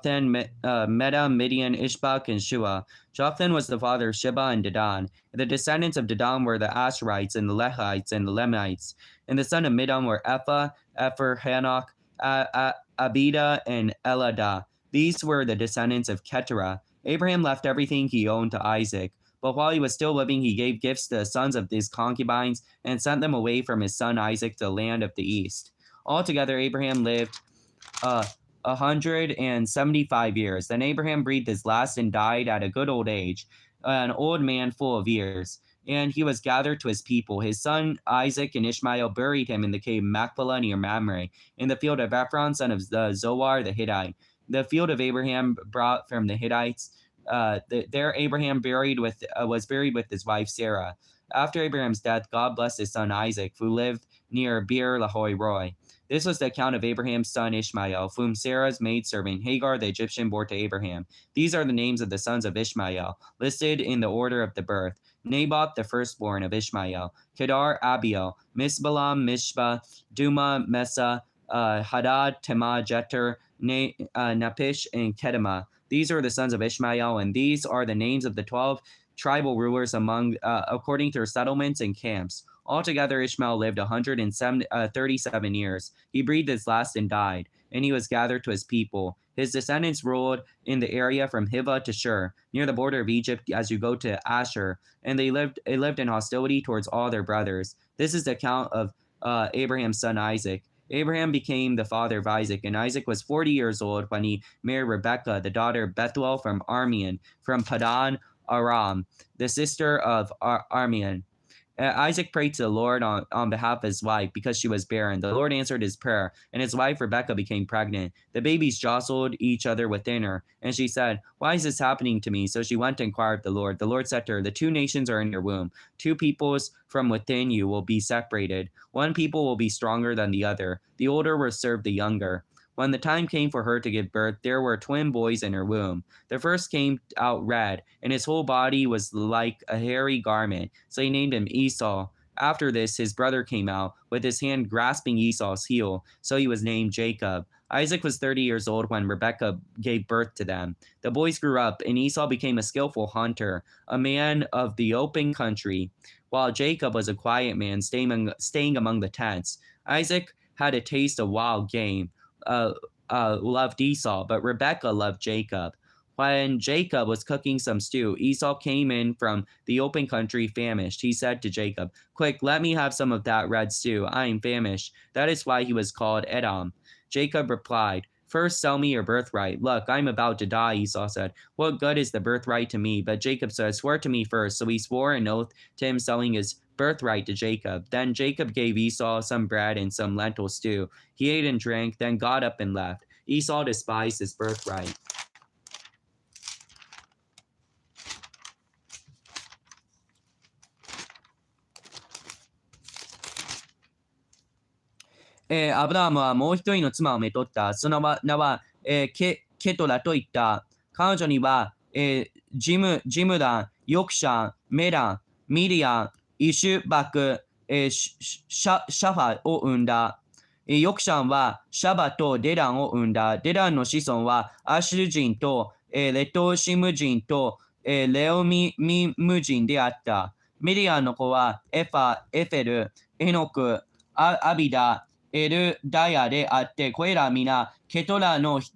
Joktan, Meda, Midian, Ishbak, and Shua. Joktan was the father of Sheba and Dedan. The descendants of Dedan were the Asherites and the Lehites and the Lemites. And the son of Midian were Ephah, Epher, Hanok, Abida, and Eladah. These were the descendants of Keturah. Abraham left everything he owned to Isaac. But while he was still living, he gave gifts to the sons of his concubines and sent them away from his son Isaac to the land of the east. Altogether, Abraham lived 175 years. Then Abraham breathed his last and died at a good old age, an old man full of years. And he was gathered to his people. His son Isaac and Ishmael buried him in the cave Machpelah near Mamre, in the field of Ephron, son of Zohar the Hittite. The field of Abraham brought from the Hittites. There Abraham was buried with his wife Sarah. After Abraham's death, God blessed his son Isaac, who lived near Beer Lahai Roi. This was the account of Abraham's son Ishmael, whom Sarah's maidservant Hagar the Egyptian bore to Abraham. These are the names of the sons of Ishmael, listed in the order of the birth. Naboth, the firstborn of Ishmael, Kedar, Abiel, Misbalam, Mishba, Duma, Mesa, Hadad, Tema, Jeter, Napish, and Kedema. These are the sons of Ishmael, and these are the names of the 12 tribal rulers according to their settlements and camps. Altogether, Ishmael lived 137 years. He breathed his last and died, and he was gathered to his people. His descendants ruled in the area from Hiva to Shur, near the border of Egypt as you go to Asher, and they lived in hostility towards all their brothers. This is the account of Abraham's son Isaac. Abraham became the father of Isaac, and Isaac was 40 years old when he married Rebekah, the daughter of Bethuel from Armian, from Padan Aram, the sister of Armian. Isaac prayed to the Lord on behalf of his wife because she was barren. The Lord answered his prayer, and his wife Rebekah became pregnant. The babies jostled each other within her, and she said, "Why is this happening to me?" So she went to inquire of the Lord. The Lord said to her, "The two nations are in your womb. Two peoples from within you will be separated. One people will be stronger than the other. The older will serve the younger." When the time came for her to give birth, there were twin boys in her womb. The first came out red, and his whole body was like a hairy garment, so he named him Esau. After this, his brother came out, with his hand grasping Esau's heel, so he was named Jacob. Isaac was 30 years old when Rebekah gave birth to them. The boys grew up, and Esau became a skillful hunter, a man of the open country, while Jacob was a quiet man, staying among the tents. Isaac had a taste of wild game. Loved Esau, but Rebekah loved Jacob. When Jacob was cooking some stew, Esau came in from the open country famished. He said to Jacob, "Quick, let me have some of that red stew. I am famished." That is why he was called Edom. Jacob replied, "First sell me your birthright." "Look, I'm about to die," Esau said. "What good is the birthright to me?" But Jacob said, "Swear to me first." So he swore an oath to him, selling his birthright to Jacob. Then Jacob gave Esau some bread and some lentil stew. He ate and drank, then got up and left. Esau despised his birthright. Abraham アブラハムはもう一人の妻をめとった。その名は、ケトラといった。彼女には、ジムダン、ヨクシャン、メラン、ミリアン、イシュバク、シャファを生んだ。ヨクシャンはシャバとデランを生んだ。デランの子孫はアシュル人と、レトシム人と、レオミム人であった。ミリアンの子はエフェル、エノク、アビダ、エルダヤであって、これら皆ケトラの子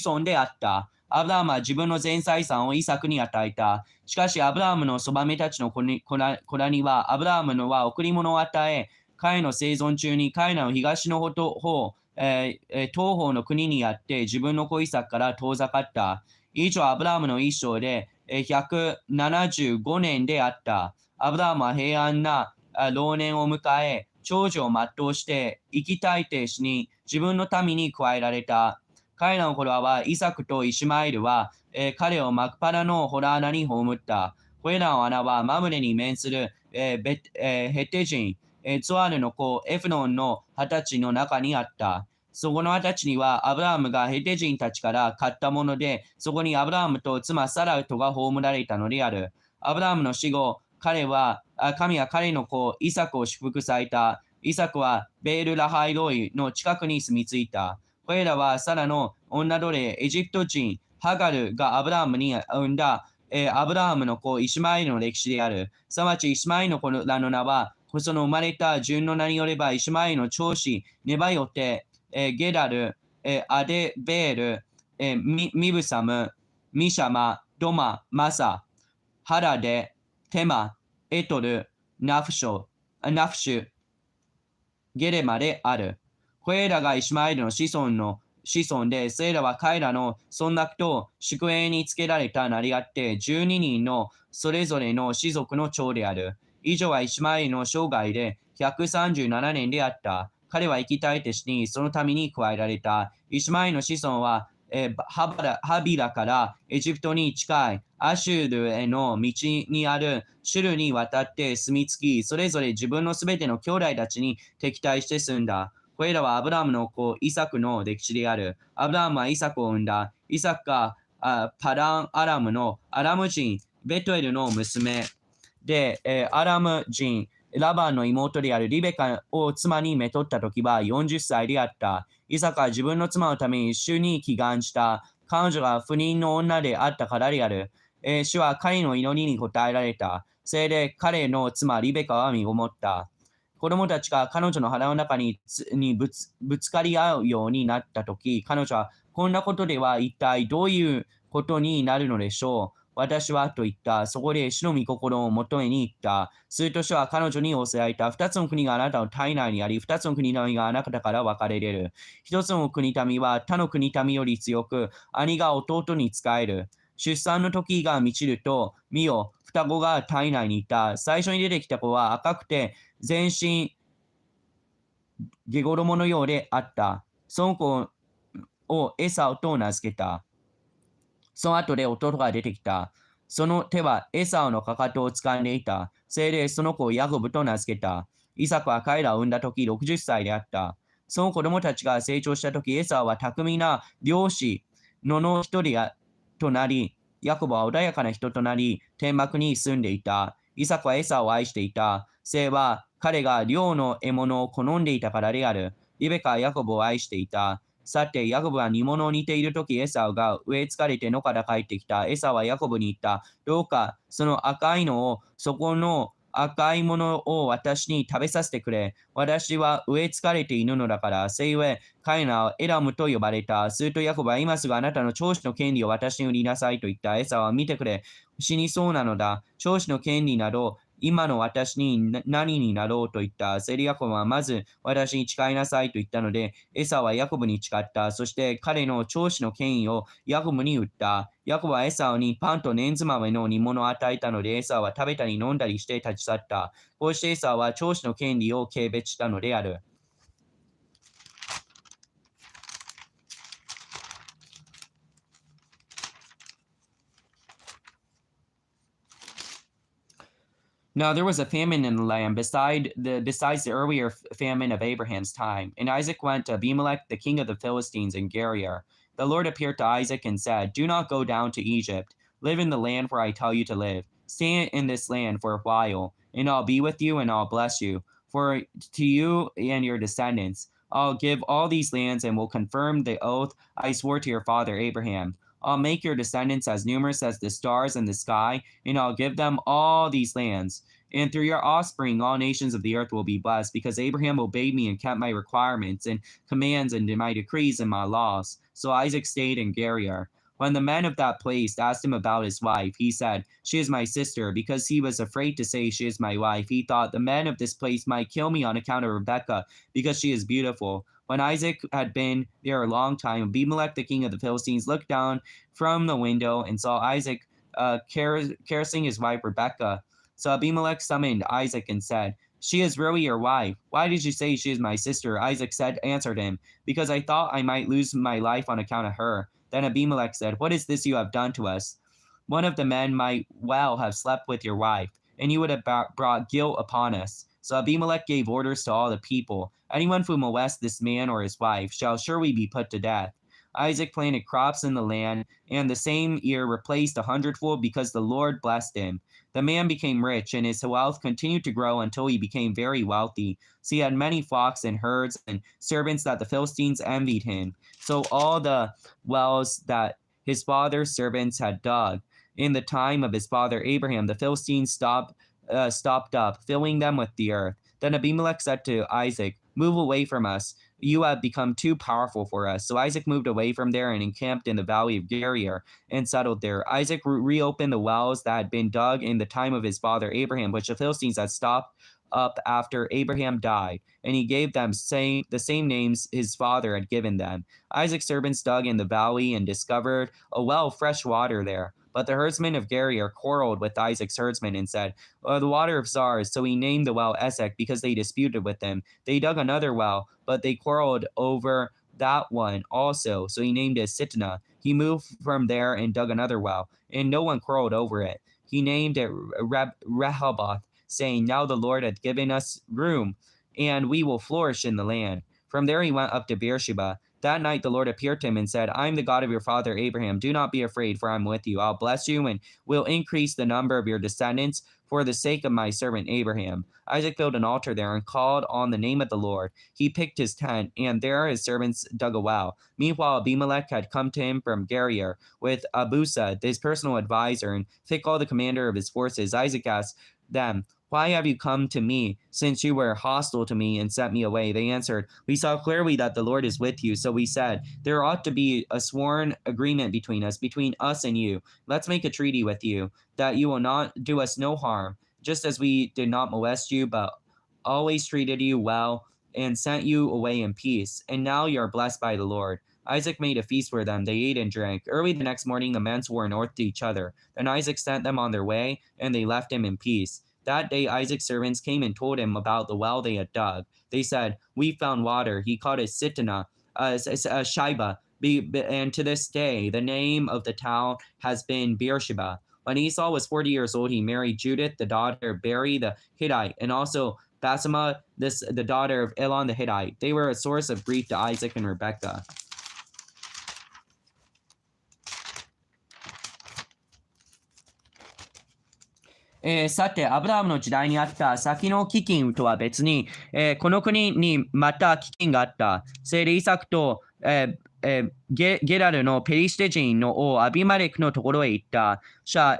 孫であった。アブラハムは自分の全財産をイサクに与えた。しかし、アブラハムのそばめたちの子らには、アブラハムのは贈り物を与え、彼の生存中に彼らの東の方、東方の国にあって、自分の子イサクから遠ざかった。以上、アブラハムの一生で175年であった。アブラハムは平安な老年を迎え、長寿を全うして生きたい停止に自分の民に加えられた。彼らの頃はイサクとイシュマエルは、彼をマクパラの洞穴に葬った。これらの穴はマムレに面する、ヘテ人、ゾアルの子エフロンの20歳の中にあった。そこの20歳にはアブラハムがヘテ人たちから買ったもので、そこにアブラハムと妻サラとが葬られたのである。アブラハムの死後、神は彼の子イサクを祝福された。イサクはベールラハイロイの近くに住み着いた。これらはサラの女奴隷、エジプト人、ハガルがアブラハムに産んだ、アブラハムの子、イシュマエルの歴史である。すなわち、イシュマエルの子らの名は、その生まれた順の名によれば、イシュマエルの長子、ネバヨテ、ゲダル、アデベール、ミブサム、ミシャマ、ドマ、マサ、ハラデ、テマ、エトル、ナフシュ、ゲレマである。これらがイシュマエルの子孫で、それらは彼らの村落と宿営につけられたなりあって、12人のそれぞれの氏族の長である。以上はイシュマエルの生涯で137年であった。彼は生きたい手にそのために加えられた。イシュマエルの子孫は、ハビラからエジプトに近いアシュルへの道にあるシュルに渡って住み着き、それぞれ自分のすべての兄弟たちに敵対して住んだ。これらはアブラハムの子イサクの歴史である。アブラハムはイサクを産んだ。イサクがパランアラムのアラム人ベトエルの娘で、アラム人ラバンの妹であるリベカを妻にめとった時は40歳であった。イサクは自分の妻のために主に祈願した。彼女が不妊の女であったからである。主は彼の祈りに応えられた。それで彼の妻リベカは身ごもった。子供たちが彼女の腹の中にぶつかり合うようになったとき、彼女はこんなことでは一体どういうことになるのでしょう。私はと言った。そこで主の御心を求めに行った。すると主は彼女に仰せられた。二つの国があなたの体内にあり、二つの国民があなたから分かれる。一つの国民は他の国民より強く、兄が弟に仕える。出産の時が満ちると、見よ、双子が体内にいた。最初に出てきた子は赤くて、全身、下衣のようであった。その子をエサオと名付けた。その後で弟が出てきた。その手はエサオのかかとを掴んでいた。それでその子をヤコブと名付けた。イサクは彼らを産んだ時60歳であった。その子供たちが成長した時、エサオは巧みな漁師の一人となり、ヤコブは穏やかな人となり、天幕に住んでいた。イサクはエサを愛していた。それは彼が漁の獲物を好んでいたからである。リベカはヤコブを愛していた。さて、ヤコブは煮物を煮ているとき、エサウが植えつかれて野から帰ってきた。エサウはヤコブに言った。どうか、その赤いのを、そこの赤いものを私に食べさせてくれ。私は植えつかれているのだから。せゆえ、彼らはエラムと呼ばれた。するとヤコブは今すぐあなたの長子の権利を私に売りなさいと言った。エサウは見てくれ。死にそうなのだ。長子の権利など、今の私に何になろうと言った。セリヤコブはまず私に誓いなさいと言ったので、エサはヤコブに誓った。そして彼の長子の権威をヤコブに売った。ヤコブはエサにパンとレンズ豆の煮物を与えたので、エサは食べたり飲んだりして立ち去った。こうしてエサは長子の権利を軽蔑したのである。Now there was a famine in the land besides the earlier famine of Abraham's time. And Isaac went to Abimelech, the king of the Philistines, in Gerar. The Lord appeared to Isaac and said, Do not go down to Egypt. Live in the land where I tell you to live. Stay in this land for a while, and I'll be with you and I'll bless you. For to you and your descendants, I'll give all these lands and will confirm the oath I swore to your father Abraham. I'll make your descendants as numerous as the stars in the sky, and I'll give them all these lands. And through your offspring, all nations of the earth will be blessed, because Abraham obeyed me and kept my requirements and commands and my decrees and my laws. So Isaac stayed in Gerar. When the men of that place asked him about his wife, he said, She is my sister. Because he was afraid to say, She is my wife, he thought the men of this place might kill me on account of Rebekah, because she is beautiful. When Isaac had been there a long time, Abimelech, the king of the Philistines, looked down from the window and saw Isaac caressing his wife Rebekah. So Abimelech summoned Isaac and said, She is really your wife. Why did you say she is my sister? Isaac answered him, Because I thought I might lose my life on account of her. Then Abimelech said, What is this you have done to us? One of the men might well have slept with your wife, and you would have brought guilt upon us. So Abimelech gave orders to all the people, Anyone who molests this man or his wife shall surely be put to death. Isaac planted crops in the land, and the same year replaced 100-fold because the Lord blessed him. The man became rich, and his wealth continued to grow until he became very wealthy. So he had many flocks and herds and servants that the Philistines envied him. So all the wells that his father's servants had dug in the time of his father Abraham, the Philistines stopped up, filling them with the earth. Then Abimelech said to Isaac, "Move away from us. You have become too powerful for us." So Isaac moved away from there and encamped in the valley of Gerar and settled there. Isaac reopened the wells that had been dug in the time of his father Abraham, which the Philistines had stopped up after Abraham died, and he gave them the same names his father had given them. Isaac's servants dug in the valley and discovered a well of fresh water there. But the herdsmen of Gerar quarreled with Isaac's herdsmen and said, "The water is ours." So he named the well Esek because they disputed with him. They dug another well, but they quarreled over that one also. So he named it Sitnah. He moved from there and dug another well, and no one quarreled over it. He named it Rehoboth, saying, "Now the Lord hath given us room, and we will flourish in the land." From there he went up to Beersheba. That night the Lord appeared to him and said, "I am the God of your father Abraham. Do not be afraid, for I am with you. I'll bless you and will increase the number of your descendants for the sake of my servant Abraham." Isaac built an altar there and called on the name of the Lord. He picked his tent, and there his servants dug a well. Meanwhile, Abimelech had come to him from Gerar with Abusa, his personal advisor, and Phicol, the commander of his forces. Isaac asked them, "Why have you come to me, since you were hostile to me and sent me away?" They answered, "We saw clearly that the Lord is with you." So we said, "There ought to be a sworn agreement between us and you. Let's make a treaty with you, that you will not do us no harm, just as we did not molest you, but always treated you well and sent you away in peace. And now you are blessed by the Lord." Isaac made a feast for them. They ate and drank. Early the next morning, the men swore an oath to each other. Then Isaac sent them on their way, and they left him in peace. That day Isaac's servants came and told him about the well they had dug. They said, "We found water." He called it Sitnah, Shibah, and to this day the name of the town has been Beersheba. When Esau was 40 years old, he married Judith, the daughter of Beri the Hittite, and also Basemath, the daughter of Elon the Hittite. They were a source of grief to Isaac and Rebekah. さて、アブラハムの時代にあった先の飢饉とは別に、この国にまた飢饉があった。それでイサクと、ゲラルのペリシテ人の王アビマレクのところへ行った。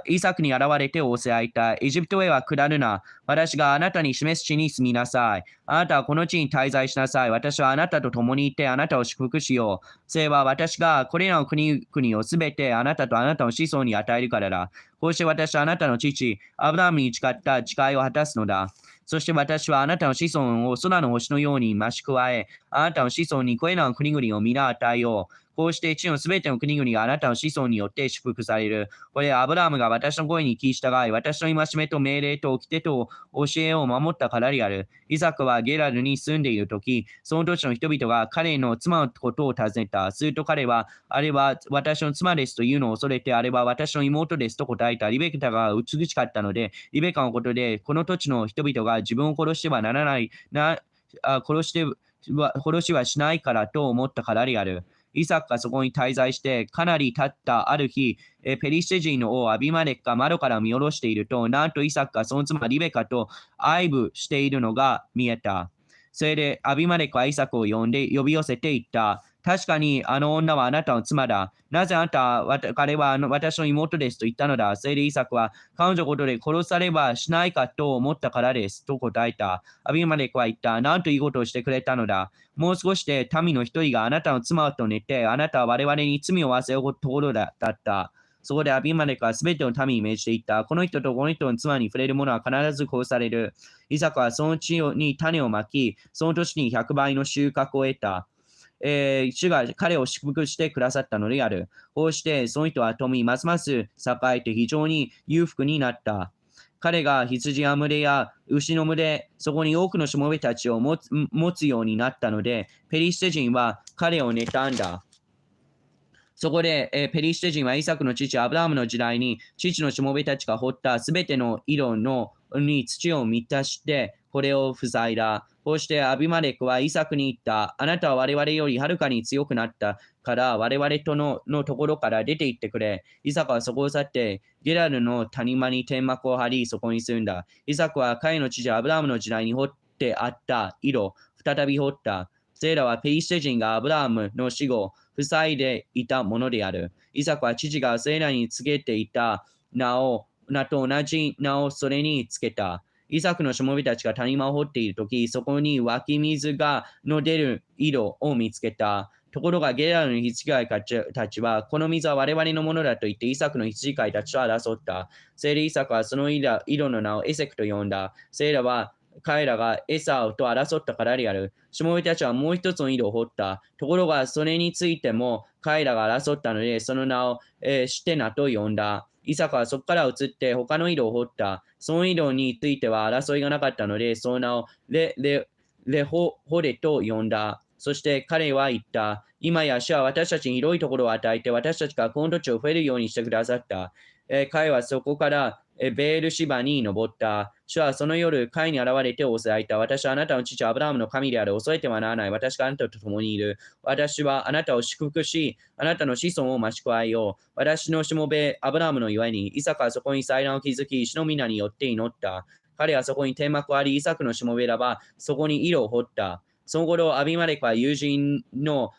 イサクに現れて仰せられた。エジプトへは下るな。私があなたに示す地に住みなさい。あなたはこの地に滞在しなさい。私はあなたと共にいてあなたを祝福しよう。それは私がこれらの国々をすべてあなたとあなたの子孫に与えるからだ。こうして私はあなたの父、アブラハムに誓った誓いを果たすのだ。そして私はあなたの子孫を空の星のように増し加え、あなたの子孫にこれらの国々を皆与えよう。こうして地のすべての国々があなたの子孫によって祝福される。これはアブラハムが私の声に聞き従い、私の戒めと命令と掟と教えを守ったからである。イサクはゲラルに住んでいるとき、その土地の人々が彼の妻のことを尋ねた。すると彼は、あれは私の妻ですというのを恐れて、あれは私の妹ですと答えた。リベカが美しかったので、リベカのことで、この土地の人々が自分を殺してはならない、殺しはしないからと思ったからである。イサクがそこに滞在してかなり経ったある日、ペリシテ人の王アビマレクが窓から見下ろしていると、なんとイサクがその妻リベカと愛撫しているのが見えた。それでアビマレクはイサクを呼び寄せていった。確かにあの女はあなたの妻だ。なぜあなたは彼は私の妹ですと言ったのだ。それでイサクは彼女のことで殺されはしないかと思ったからですと答えた。アビマレクは言った。なんといいことをしてくれたのだ。もう少しで民の一人があなたの妻と寝て、あなたは我々に罪を負わせるところだった。そこでアビマレクはすべての民に命じていった。この人とこの人の妻に触れる者は必ず殺される。イサクはその地に種をまき、その年に100倍の収穫を得た。主が彼を祝福してくださったのである。こうしてその人は富ますます栄えて非常に裕福になった。彼が羊や群れや牛の群れ、そこに多くのしもべたちを持つようになったので、ペリシテ人は彼を妬んだ。そこで、ペリシテ人はイサクの父アブラハムの時代に父のしもべたちが掘ったすべての井戸に土を満たしてこれを塞いだ。こうしてアビマレクはイサクに言った。あなたは我々よりはるかに強くなったから我々とのところから出て行ってくれ。イサクはそこを去ってゲラルの谷間に天幕を張りそこに住んだ。イサクは彼の父アブラハムの時代に掘ってあった井戸、再び掘った。それらはペリシテ人がアブラハムの死後、塞いでいたものである。イサクは父がそれらに告げていた名と同じ名をそれにつけた。イサクのしもべたちが谷間を掘っているとき、そこに湧き水の出る井戸を見つけた。ところがゲラルの羊飼いたちは、この水は我々のものだと言って、イサクの羊飼いたちと争った。それでイサクはその井戸の名をエセクと呼んだ。それらは彼らがエサウと争ったからである。しもべたちはもう一つの井戸を掘った。ところがそれについても彼らが争ったので、その名を、シテナと呼んだ。イサクはそこから移って他の井戸を掘った。その井戸については争いがなかったので、その名をレホレと呼んだ。そして彼は言った。今や主は私たちに広いところを与えて、私たちがこの土地を増えるようにしてくださった。彼はそこからベールシバに登った。主はその夜、彼に現れておさいた。私はあなたの父アブラハムの神である。恐れてはならない。私があなたと共にいる。私はあなたを祝福し、あなたの子孫を増し加えよう。私のしもべアブラハムのゆえに、イサクはそこに祭壇を築き、主の皆によって祈った。彼はそこに天幕を張り、イサクのしもべらはそこに井戸を掘った。その頃、アビマレクは友人の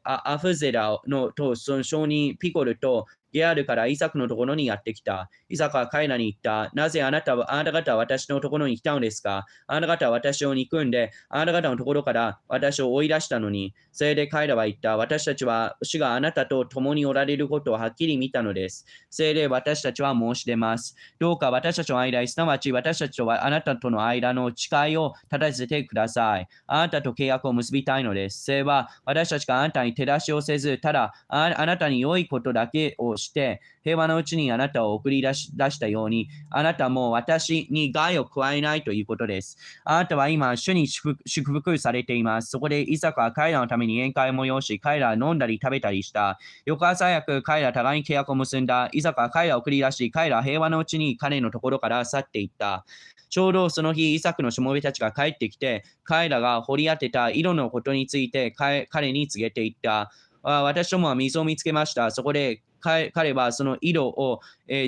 アフゼラのとその証人ピコルとゲアルからイサクのところにやってきた。イサクは彼らに言った。なぜあなた方は私のところに来たのですか？あなた方は私を憎んで、あなた方のところから私を追い出したのに。それで彼らは言った。私たちは主があなたと共におられることをはっきり見たのです。それで私たちは申し出ます。どうか私たちの間、すなわち私たちとあなたとの間の誓いを立たせてください。あなたと契約を結びたいのです。それは私たちがあなたに照らしをせず、ただあなたに良いことだけをして、平和のうちにあなたを送り出したように、あなたも私に害を加えないということです。あなたは今、主に祝福されています。そこでイサクは彼らのために宴会を催し、彼らは飲んだり食べたりした。翌朝早く彼ら互いに契約を結んだ。イサクは彼らを送り出し、彼らは平和のうちに彼のところから去っていった。ちょうどその日、イサクのしもべたちが帰ってきて、彼らが掘り当てた井戸のことについて彼に告げていった。私どもは水を見つけました。そこで彼はその井戸を、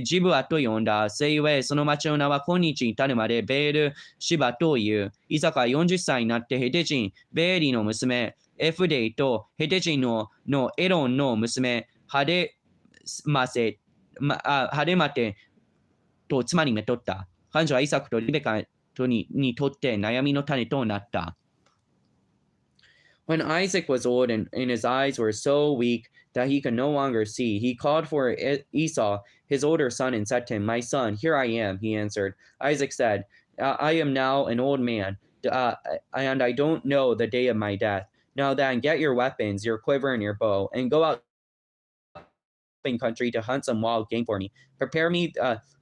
ジブアと呼んだ。せゆえ、その町の名は今日に至るまでベールシバという。イサクは40歳になってヘテ人、ベーリの娘、エフデイとヘテ人のエロンの娘、ハデマテと妻にめとった。彼女はイサクとリベカにとって悩みの種となった。When Isaac was old and his eyes were so weak that he could no longer see, he called for Esau, his older son, and said to him, My son, here I am, he answered. Isaac said, I am now an old man, and I don't know the day of my death. Now then, get your weapons, your quiver, and your bow, and go out in country to hunt some wild game for me. Prepare me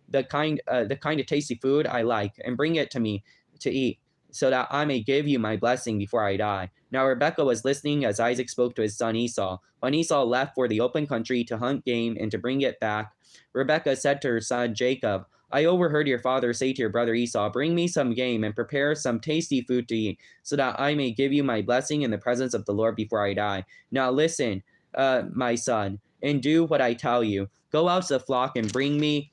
the kind of tasty food I like, and bring it to me to eat, so that I may give you my blessing before I die. Now Rebekah was listening as Isaac spoke to his son Esau. When Esau left for the open country to hunt game and to bring it back, Rebekah said to her son Jacob, I overheard your father say to your brother Esau, Bring me some game and prepare some tasty food to eat, so that I may give you my blessing in the presence of the Lord before I die. Now listen, my son, and do what I tell you. Go out to the flock and bring me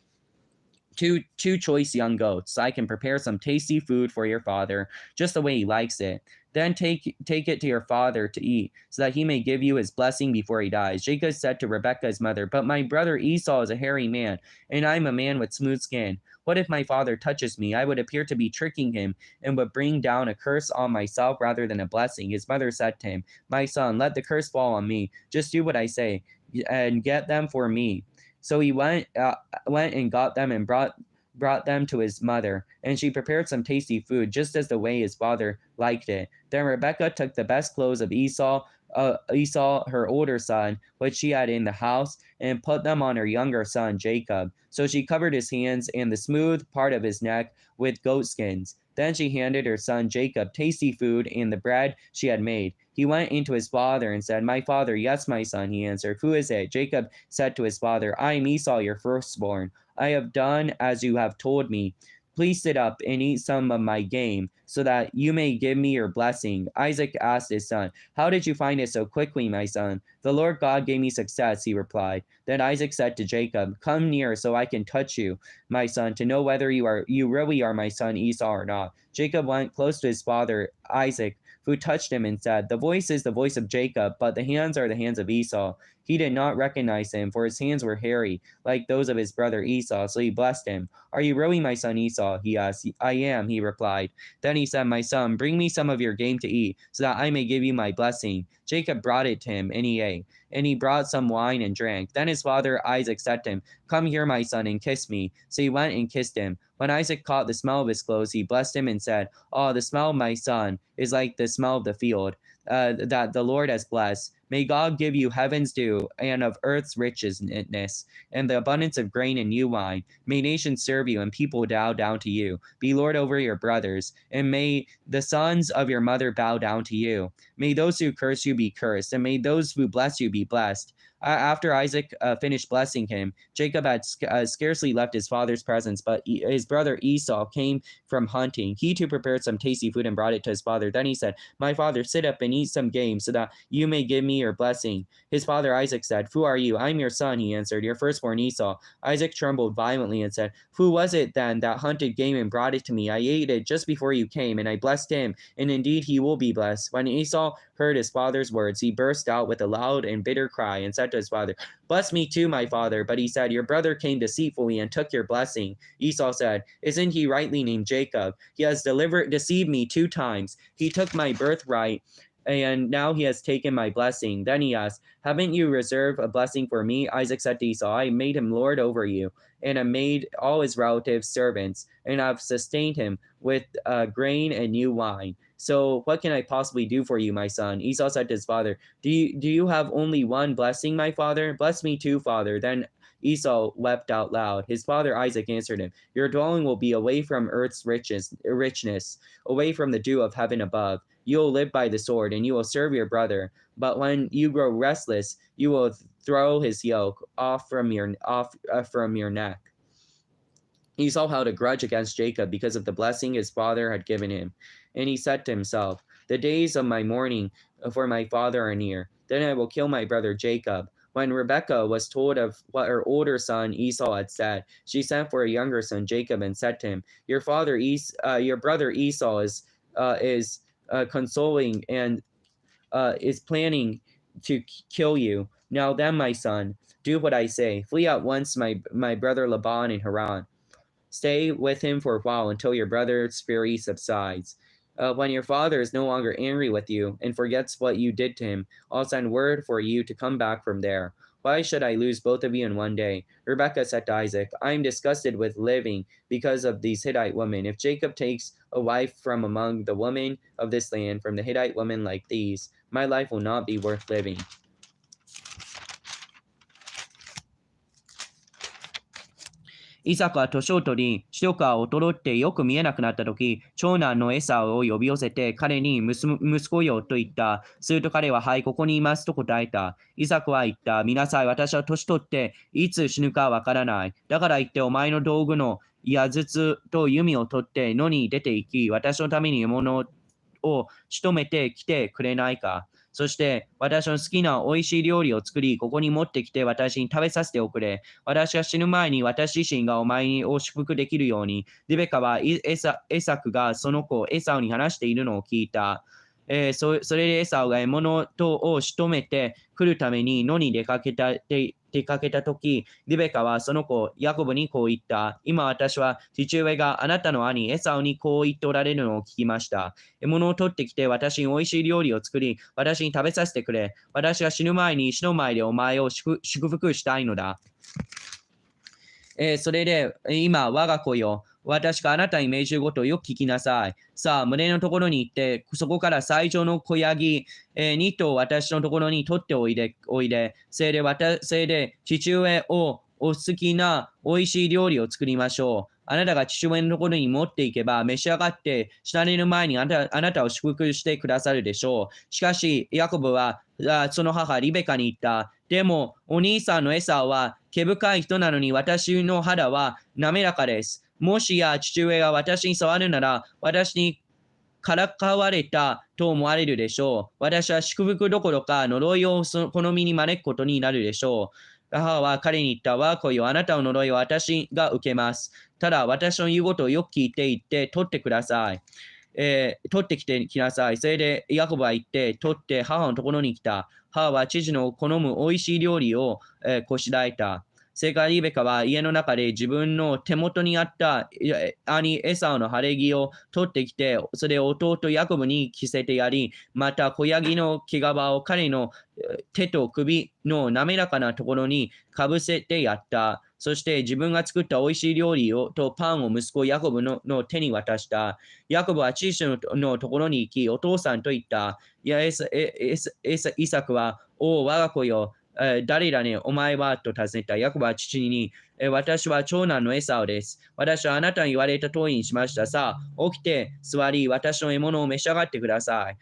two choice young goats, so I can prepare some tasty food for your father, just the way he likes it. Then take it to your father to eat, so that he may give you his blessing before he dies. Jacob said to Rebekah his mother, But my brother Esau is a hairy man, and I am a man with smooth skin. What if my father touches me? I would appear to be tricking him, and would bring down a curse on myself rather than a blessing. His mother said to him, My son, let the curse fall on me. Just do what I say, and get them for me. So he went and got them and brought them to his mother, and she prepared some tasty food, just as the way his father liked it. Then Rebekah took the best clothes of Esau, her older son, which she had in the house, and put them on her younger son, Jacob. So she covered his hands and the smooth part of his neck with goat skins. Then she handed her son Jacob tasty food and the bread she had made. He went into his father and said, My father, yes, my son, he answered. Who is it? Jacob said to his father, I am Esau, your firstborn. I have done as you have told me. Please sit up and eat some of my game, so that you may give me your blessing. Isaac asked his son, How did you find it so quickly, my son? The Lord God gave me success, he replied. Then Isaac said to Jacob, Come near so I can touch you, my son, to know whether you really are my son Esau or not. Jacob went close to his father Isaac, who touched him and said, The voice is the voice of Jacob, but the hands are the hands of Esau. He did not recognize him, for his hands were hairy, like those of his brother Esau, so he blessed him. Are you really my son Esau? He asked. I am, he replied. Then he said, My son, bring me some of your game to eat, so that I may give you my blessing. Jacob brought it to him, and he ate. And he brought some wine and drank. Then his father Isaac said to him, Come here, my son, and kiss me. So he went and kissed him. When Isaac caught the smell of his clothes, he blessed him and said, Oh, the smell of my son is like the smell of the field that the Lord has blessed. May God give you heaven's dew and of earth's richness and the abundance of grain and new wine. May nations serve you and people bow down to you. Be Lord over your brothers, and may the sons of your mother bow down to you. May those who curse you be cursed, and may those who bless you be blessed. After Isaac finished blessing him, Jacob had scarcely left his father's presence, but his brother Esau came from hunting. He too prepared some tasty food and brought it to his father. Then he said, My father, sit up and eat some game, so that you may give me your blessing. His father Isaac said, Who are you? I am your son, he answered, your firstborn Esau. Isaac trembled violently and said, Who was it then that hunted game and brought it to me? I ate it just before you came, and I blessed him, and indeed he will be blessed. When Esau heard his father's words, he burst out with a loud and bitter cry and said to his father, Bless me too, my father. But he said, Your brother came deceitfully and took your blessing. Esau said, Isn't he rightly named Jacob? He has deceived me 2 times. He took my birthright, and now he has taken my blessing. Then he asked, Haven't you reserved a blessing for me? Isaac said to Esau, I made him lord over you, and I made all his relatives servants, and I've sustained him with grain and new wine. So what can I possibly do for you, my son? Esau said to his father, Do you have only one blessing, my father? Bless me too, father. Then Esau wept out loud. His father Isaac answered him, Your dwelling will be away from earth's richness, away from the dew of heaven above. You will live by the sword, and you will serve your brother. But when you grow restless, you will throw his yoke off from your neck. Esau held a grudge against Jacob because of the blessing his father had given him. And he said to himself, The days of my mourning for my father are near. Then I will kill my brother Jacob. When Rebekah was told of what her older son Esau had said, she sent for her younger son Jacob and said to him, Your brother Esau is consoling and is planning to kill you. Now then, my son, do what I say. Flee at once my brother Laban in Haran. Stay with him for a while until your brother's fury subsides. When your father is no longer angry with you and forgets what you did to him, I'll send word for you to come back from there. Why should I lose both of you in one day? Rebekah said to Isaac, I am disgusted with living because of these Hittite women. If Jacob takes a wife from among the women of this land, from the Hittite women like these, my life will not be worth living. イサクは年を取り、視力が衰ってよく見えなくなったとき、長男のエサウを呼び寄せて、彼に息子よと言った。すると彼は、はい、ここにいますと答えた。イサクは言った。見なさい、私は年取って、いつ死ぬかわからない。だから言って、お前の道具の矢筒と弓を取って野に出て行き、私のために獲物を仕留めてきてくれないか。そして私の好きな美味しい料理を作り、ここに持ってきて私に食べさせておくれ。私が死ぬ前に私自身がお前を祝福できるように。リベカはエサクがその子エサウに話しているのを聞いた。それでエサウが獲物を仕留めてくるために野に出かけたとき、リベカはその子ヤコブにこう言った。今私は父上があなたの兄エサウにこう言っておられるのを聞きました。獲物を取ってきて私に美味しい料理を作り、私に食べさせてくれ。私が死ぬ前に石の前でお前を祝福したいのだ。それで今我が子よ。私があなたに命じることをよく聞きなさい。さあ、胸のところに行って、そこから最上の子ヤギ、2頭私のところに取っておいで。それで父上をお好きな美味しい料理を作りましょう。あなたが父上のところに持っていけば、召し上がって死なれる前にあなたを祝福してくださるでしょう。しかし、ヤコブはその母リベカに言った。でも、お兄さんのエサウは毛深い人なのに私の肌は滑らかです。もしや父上が私に触るなら、私にからかわれたと思われるでしょう。私は祝福どころか呪いを好みに招くことになるでしょう。母は彼に言った。我が子よ、あなたの呪いを私が受けます。ただ私の言うことをよく聞いていって取ってください。取ってきてきなさい。それでヤコブは言って取って母のところに来た。母は父の好む美味しい料理を、こしらえた。それからリベカは家の中で自分の手元にあった兄エサウの晴れ着を取ってきて、それを弟ヤコブに着せてやり、また子ヤギの毛皮を彼の手と首の滑らかなところにかぶせてやった。そして自分が作った美味しい料理とパンを息子ヤコブの手に渡した。ヤコブは父のところに行き、お父さんと言った。イサクは、おお、我が子よ、誰だね、お前はと尋ねた。ヤコブは父に、私は長男のエサウです。私はあなたに言われた通りにしました。さあ、起きて座り、私の獲物を召し上がってください。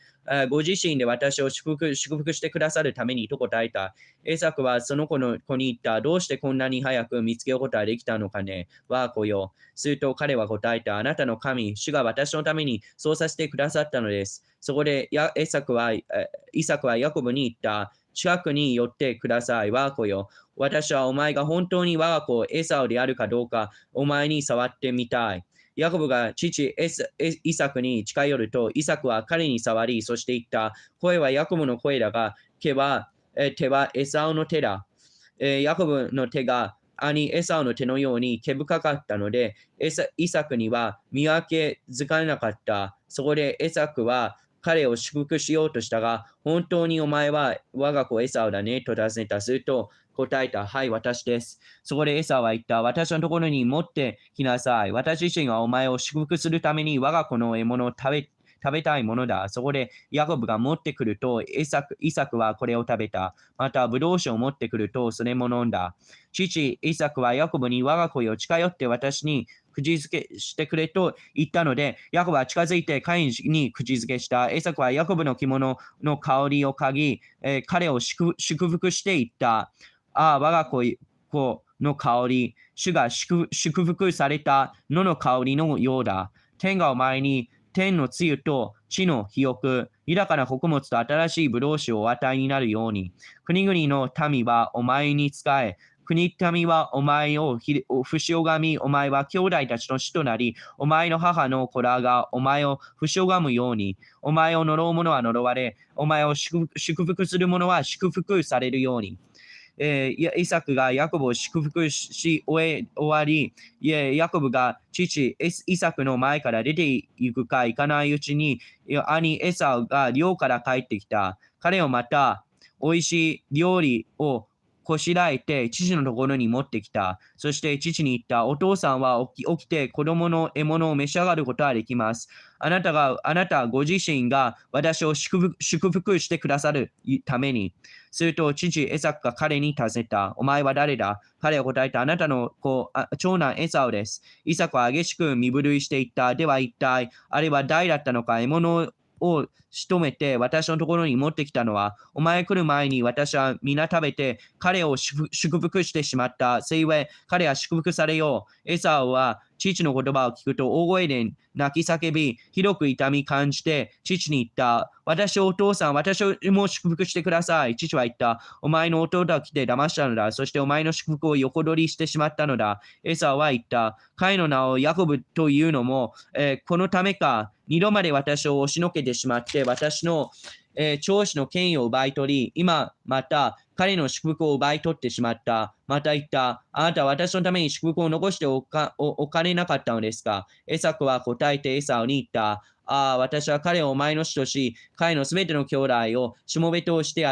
ご自身で私を祝福してくださるためにと答えた。エサクはその子に言った。どうしてこんなに早く見つけることができたのかね、我が子よ。すると彼は答えた。あなたの神、主が私のためにそうさせてくださったのです。そこでイサクはヤコブに言った。近くに寄ってください、我が子よ。私はお前が本当に我が子エサウであるかどうか、お前に触ってみたい。ヤコブが父イサクに近寄ると、イサクは彼に触り、そして言った。声はヤコブの声だが、手はエサウの手だ。ヤコブの手が兄エサウの手のように毛深かったので、イサクには見分けづかなかった。そこでエサクは彼を祝福しようとしたが、本当にお前は我が子エサウだねと尋ねた。すると答えた。はい、私です。そこでエサウは言った。私のところに持ってきなさい。私自身はお前を祝福するために我が子の獲物を食べたいものだ。そこでヤコブが持ってくると、イサクはこれを食べた。また、ブドウ酒を持ってくると、それも飲んだ。父、イサクはヤコブに我が子よ近寄って私に口づけしてくれと言ったので、ヤコブは近づいて彼に口づけした。イサクはヤコブの着物の香りを嗅ぎ、彼を祝福していった。ああ、我が子の香り、主が祝福された野の香りのようだ。天がお前に天の露と地の肥沃、豊かな穀物と新しいブドウ酒をお与えになるように、国々の民はお前に仕え、国民はお前を不死拝み、お前は兄弟たちの主となり、お前の母の子らがお前を不死拝むように、お前を呪う者は呪われ、お前を祝福する者は祝福されるように。イサクがヤコブを祝福し終わり、ヤコブが父イサクの前から出て行くか行かないうちに、兄エサウが寮から帰ってきた。彼をまた美味しい料理をこしらえて父のところに持ってきた。そして父に言った。お父さんは起きて子供の獲物を召し上がることができます。あなたご自身が私を祝福してくださるために。すると父エサクが彼に尋ねた。お前は誰だ？彼は答えた。あなたの長男エサウです。イサクは激しく身震いしていった。では一体、あれは誰だったのか？獲物を仕留めて私のところに持ってきたのは、お前来る前に私は皆食べて彼を祝福してしまった。それゆえ彼は祝福されよう。エサウは父の言葉を聞くと大声で泣き叫び、ひどく痛み感じて父に言った。お父さん、私をも祝福してください。父は言った。お前の弟は来て騙したのだ。そしてお前の祝福を横取りしてしまったのだ。エサウは言った。彼の名をヤコブというのも、このためか、二度まで私を押しのけてしまって、私の、長子の権威を奪い取り、今また彼の祝福を奪い取ってしまった。また言った。あなたは私のために祝福を残しておかれなかったのですか？エサクは答えてエサウに言った。ああ、私は彼をお前の主とし、彼のすべての兄弟をしもべとして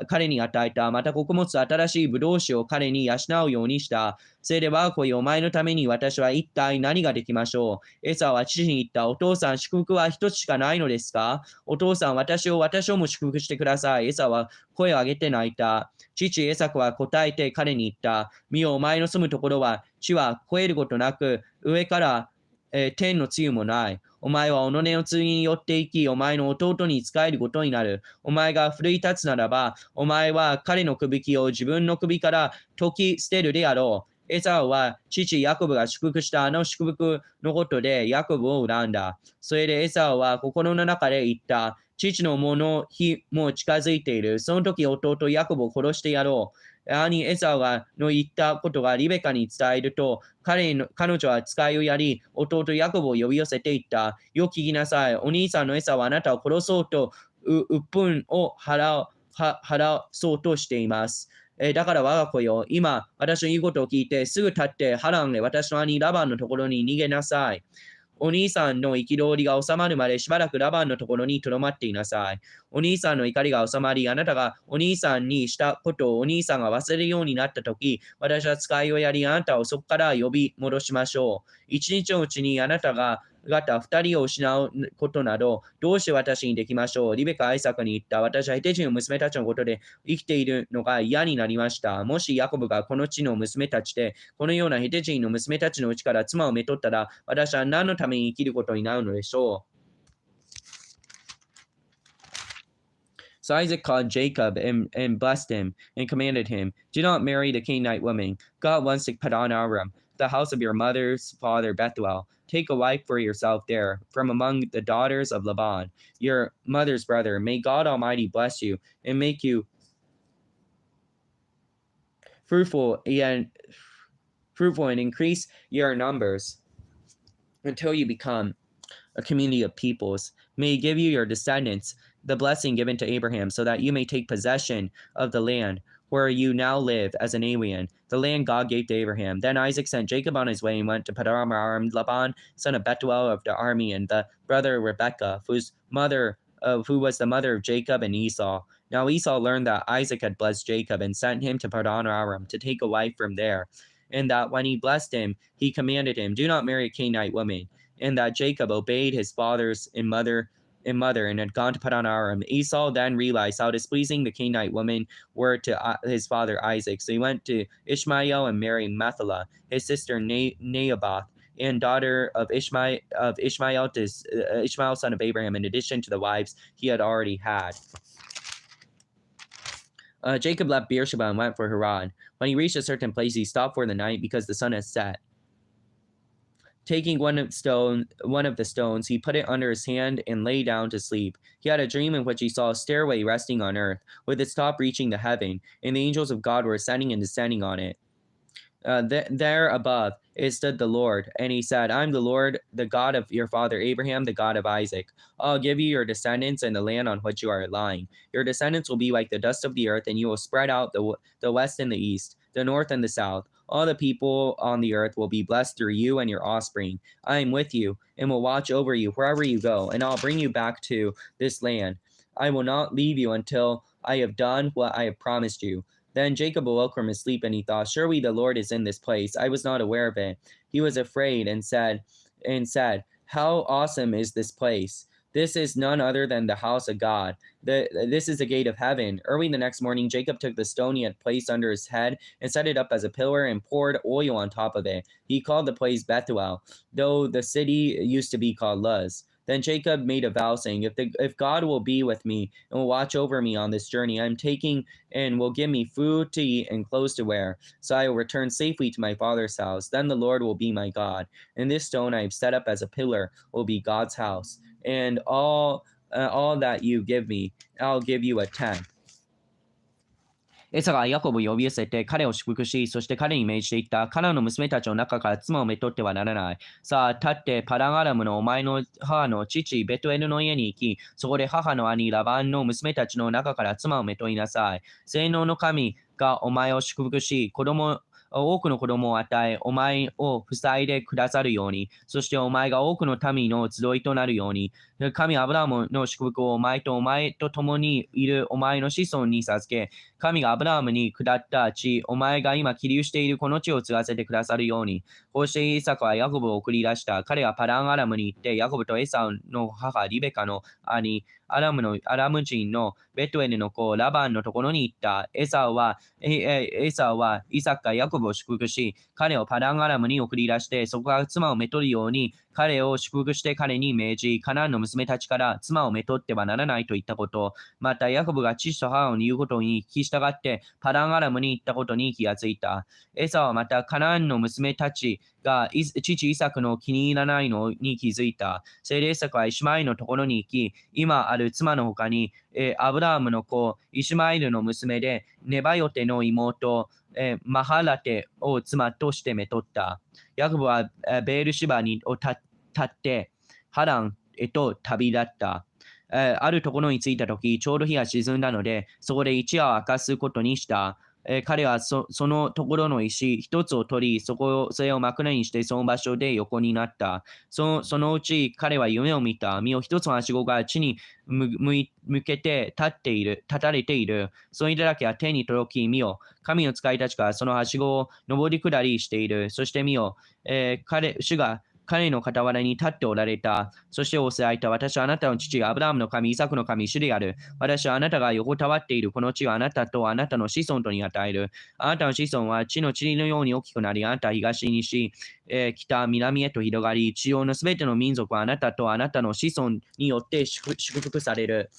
彼に与えた。また穀物と新しいブドウ酒を彼に養うようにした。それで我が子よ、お前のために私は一体何ができましょう？エサウは父に言った。お父さん、祝福は一つしかないのですか？お父さん、私をも祝福してください。エサウは声を上げて泣いた。父エサクは答えて彼に言った。見よ、お前の住むところは地は越えることなく、上から、天の露もない。お前は己の次によって行き、お前の弟に仕えることになる。お前が奮い立つならば、お前は彼の首輝を自分の首から解き捨てるであろう。エサウは父ヤコブが祝福したあの祝福のことでヤコブを恨んだ。それでエサウは心の中で言った。父のもの日も近づいている。その時弟ヤコブを殺してやろう。兄エサウの言ったことがリベカに伝えると、彼女は使いをやり、弟ヤコブを呼び寄せていった。よく聞きなさい。お兄さんのエサウはあなたを殺そうと、鬱憤を払そうとしています。だから我が子よ、今、私の言うことを聞いて、すぐ立ってハランへ私の兄ラバンのところに逃げなさい。お兄さんの憤りが収まるまでしばらくラバンのところにとどまっていなさい。お兄さんの怒りが収まり、あなたがお兄さんにしたことをお兄さんが忘れるようになったとき、私は使いをやり、あなたをそこから呼び戻しましょう。一日のうちにあなたが二人を失うことなど、どうして私にできましょう。リベカ・アイサクに言った。私はヘテ人の娘たちのことで生きているのが嫌になりました。もしヤコブがこの地の娘たちで、このようなヘテ人の娘たちのうちから妻をめとったら、私は何のために生きることになるのでしょう。So Isaac called Jacob and blessed him and commanded him, do not marry the Canaanite woman. God wants to put on Aram, the house of your mother's father Bethuel. Take a wife for yourself there, from among the daughters of Laban, your mother's brother. May God Almighty bless you and make you fruitful and increase your numbers until you become a community of peoples. May he give you your descendants the blessing given to Abraham, so that you may take possession of the land where you now live as an alien, the land God gave to Abraham. Then Isaac sent Jacob on his way and went to Padan Aram. Laban, son of Bethuel of the army, and the brother of Rebekah, who was the mother of Jacob and Esau. Now Esau learned that Isaac had blessed Jacob and sent him to Padan Aram to take a wife from there, and that when he blessed him, he commanded him, do not marry a Canaanite woman, and that Jacob obeyed his fathers and mother and had gone to Padan Aram. Esau then realized how displeasing the Canaanite women were to his father Isaac. So he went to Ishmael and married Methuselah, his sister Nebaioth, and daughter of Ishmael, Ishmael, son of Abraham, in addition to the wives he had already had. Jacob left Beersheba and went for Haran. When he reached a certain place, he stopped for the night because the sun had set. Taking one of the stones, he put it under his hand and lay down to sleep. He had a dream in which he saw a stairway resting on earth, with its top reaching to heaven, and the angels of God were ascending and descending on it. There above it stood the Lord, and he said, I am the Lord, the God of your father Abraham, the God of Isaac. I'll give you your descendants and the land on which you are lying. Your descendants will be like the dust of the earth, and you will spread out the west and the east, the north and the south. All the people on the earth will be blessed through you and your offspring. I am with you and will watch over you wherever you go, and I'll bring you back to this land. I will not leave you until I have done what I have promised you. Then Jacob awoke from his sleep, and he thought, surely the Lord is in this place. I was not aware of it. He was afraid and said, how awesome is this place? This is none other than the house of God. This is the gate of heaven. Early the next morning, Jacob took the stone he had placed under his head and set it up as a pillar and poured oil on top of it. He called the place Bethuel, though the city used to be called Luz. Then Jacob made a vow, saying, if God will be with me and will watch over me on this journey I am taking, and will give me food to eat and clothes to wear, so I will return safely to my father's house, then the Lord will be my God. And this stone I have set up as a pillar will be God's house. And all that you give me, I'll give you a tenth. エサがヤコブを呼び寄せて彼を祝福し、そして彼に命じていった。カナンの娘たちの中から妻をめとってはならない。さあ、立ってパダンアラムのお前の母の父ベトエルの家に行き、そこで母の兄ラバンの娘たちの中から妻をめといなさい。性能の神がお前を祝福し、多くの子供を与え、お前を塞いでくださるように、そしてお前が多くの民の集いとなるように、神アブラハムの祝福をお前と共にいるお前の子孫に授け、神がアブラハムに下った地、お前が今起立しているこの地を継がせてくださるように、こうしてイサクはヤコブを送り出した。彼はパダンアラムに行って、ヤコブとエサウの母リベカの兄アラム人のベトエルの子、ラバンのところに行った。エサウはイサクかヤコブを祝福し、彼をパダンアラムに送り出して、そこから妻をめとるように、彼を祝福して彼に命じ、カナンの娘たちから妻をめとってはならないと言ったこと、またヤコブが父と母に言うことに聞き従って、パダンアラムに行ったことに気がついた。エサはまたカナンの娘たちが父イサクの気に入らないのに気づいた。それでイサクはイシマエルのところに行き、今ある妻の他に、アブラハムの子、イシマエルの娘で、ネバヨテの妹、マハラテを妻としてめとった。ヤコブはベールシバに立って、ハランへと旅立った。あるところに着いたとき、ちょうど日が沈んだので、そこで一夜を明かすことにした。彼はそのところの石一つを取り、それを枕にしてその場所で横になった。そのうち彼は夢を見た。身を一つのはしごが地に向けて立たれている。そのだけは手に届き、見よ。神の使いたちがそのはしごを上り下りしている。そして見よ。主が彼の傍らに立っておられた。そして仰せられた。私はあなたの父、アブラハムの神、イサクの神、主である。私はあなたが横たわっているこの地をあなたとあなたの子孫とに与える。あなたの子孫は地の塵のように大きくなり、あなたは東、西、北、南へと広がり、地上のすべての民族はあなたとあなたの子孫によって祝福される。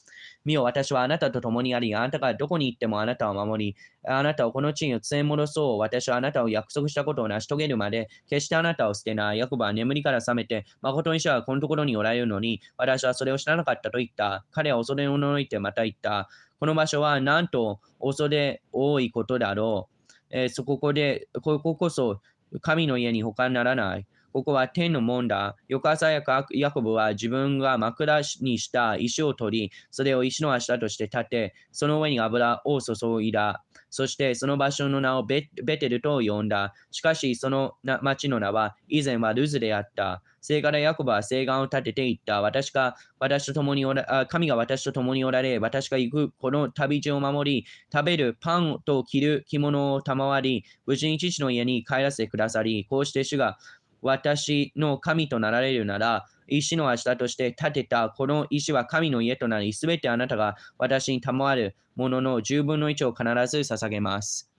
見よ、私はあなたと共にあり、あなたがどこに行ってもあなたを守り、あなたをこの地に連れ戻そう。私はあなたを約束したことを成し遂げるまで、決してあなたを捨てない。ヤコブは眠りから覚めて、誠に主はこのところにおられるのに、私はそれを知らなかったと言った。彼は恐れをのいてまた言った。この場所はなんと恐れ多いことだろう。こここそ神の家に他ならない。ここは天の門だ。翌朝ヤコブは自分が枕にした石を取り、それを石の柱として立て、その上に油を注いだ。そしてその場所の名をベテルと呼んだ。しかしその町の名は以前はルズであった。それからヤコブは誓願を立てていった。神が私と共におられ、私が行くこの旅路を守り、食べるパンと着る着物を賜り、無事に父の家に帰らせてくださり、こうして主が私の神となられるなら、石の柱として建てたこの石は神の家となり、すべてあなたが私に賜るものの10分の1を必ず捧げます。